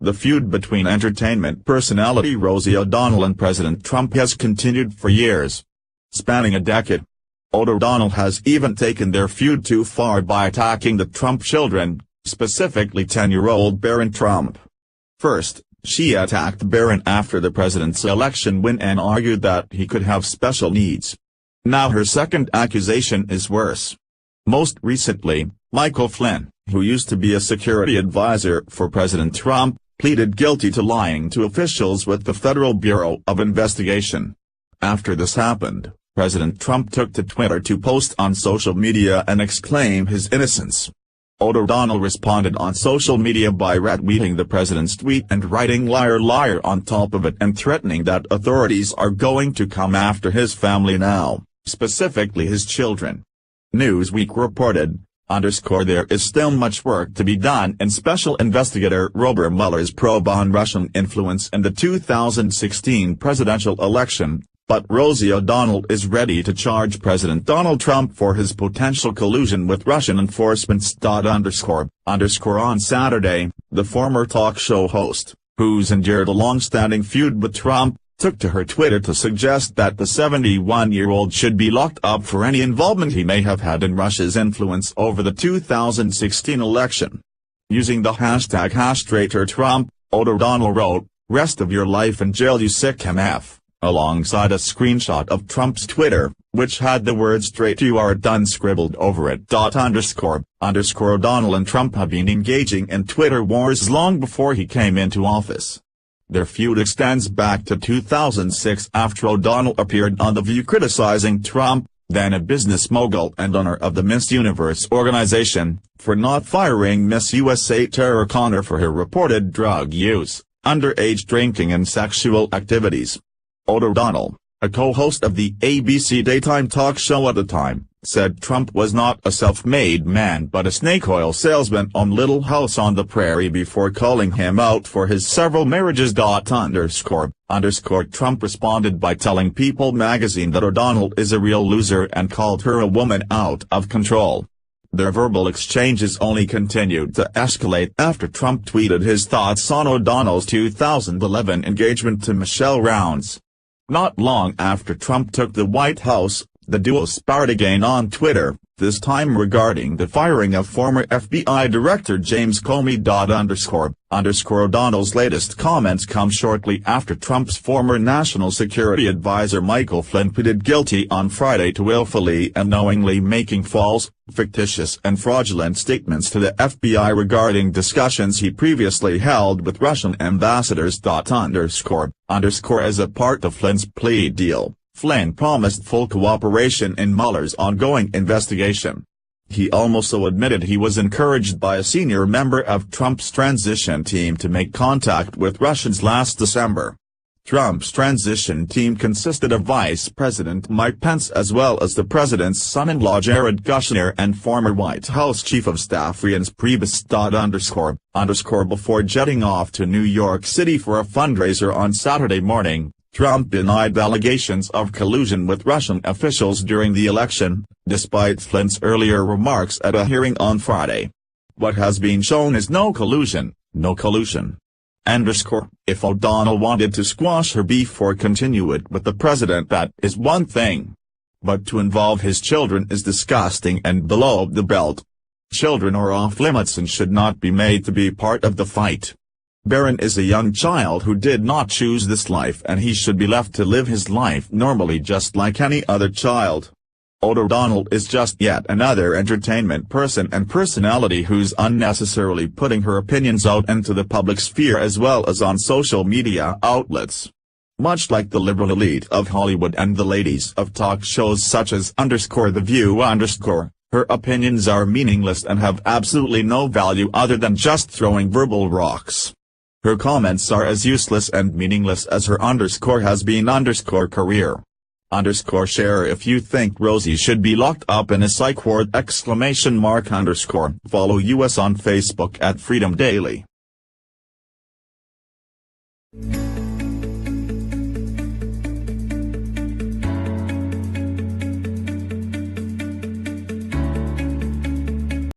The feud between entertainment personality Rosie O'Donnell and President Trump has continued for years, spanning a decade. O'Donnell has even taken their feud too far by attacking the Trump children, specifically 10-year-old Barron Trump. First, she attacked Barron after the president's election win and argued that he could have special needs. Now her second accusation is worse. Most recently, Michael Flynn, who used to be a security advisor for President Trump, pleaded guilty to lying to officials with the Federal Bureau of Investigation. After this happened, President Trump took to Twitter to post on social media and exclaim his innocence. O'Donnell responded on social media by retweeting the president's tweet and writing "liar liar" on top of it and threatening that authorities are going to come after his family now, specifically his children. Newsweek reported, "There is still much work to be done in Special Investigator Robert Mueller's probe on Russian influence in the 2016 presidential election, but Rosie O'Donnell is ready to charge President Donald Trump for his potential collusion with Russian enforcement." On Saturday, the former talk show host, who's endured a long-standing feud with Trump, took to her Twitter to suggest that the 71-year-old should be locked up for any involvement he may have had in Russia's influence over the 2016 election. Using the hashtag #TraitorTrump, O'Donnell wrote, "Rest of your life in jail you sick MF," alongside a screenshot of Trump's Twitter, which had the words "straight you are done" scribbled over it. O'Donnell and Trump have been engaging in Twitter wars long before he came into office. Their feud extends back to 2006 after O'Donnell appeared on The View criticizing Trump, then a business mogul and owner of the Miss Universe organization, for not firing Miss USA Tara Conner for her reported drug use, underage drinking and sexual activities. O'Donnell, a co-host of the ABC daytime talk show at the time, said Trump was not a self-made man but a snake oil salesman on Little House on the Prairie before calling him out for his several marriages. Trump responded by telling People magazine that O'Donnell is a real loser and called her a woman out of control. Their verbal exchanges only continued to escalate after Trump tweeted his thoughts on O'Donnell's 2011 engagement to Michelle Rounds. Not long after Trump took the White House, the duo sparred again on Twitter, this time regarding the firing of former FBI Director James Comey. O'Donnell's latest comments come shortly after Trump's former national security advisor Michael Flynn pleaded guilty on Friday to willfully and knowingly making false, fictitious and fraudulent statements to the FBI regarding discussions he previously held with Russian ambassadors. As a part of Flynn's plea deal, Flynn promised full cooperation in Mueller's ongoing investigation. He also admitted he was encouraged by a senior member of Trump's transition team to make contact with Russians last December. Trump's transition team consisted of Vice President Mike Pence as well as the president's son-in-law Jared Kushner and former White House Chief of Staff Reince Priebus. Before jetting off to New York City for a fundraiser on Saturday morning, Trump denied allegations of collusion with Russian officials during the election, despite Flynn's earlier remarks at a hearing on Friday. "What has been shown is no collusion, no collusion." If O'Donnell wanted to squash her beef or continue it with the president, that is one thing. But to involve his children is disgusting and below the belt. Children are off limits and should not be made to be part of the fight. Barron is a young child who did not choose this life and he should be left to live his life normally just like any other child. O'Donnell is just yet another entertainment person and personality who's unnecessarily putting her opinions out into the public sphere as well as on social media outlets. Much like the liberal elite of Hollywood and the ladies of talk shows such as The View her opinions are meaningless and have absolutely no value other than just throwing verbal rocks. Her comments are as useless and meaningless as her has-been career. Share if you think Rosie should be locked up in a psych ward! Follow us on Facebook at Freedom Daily.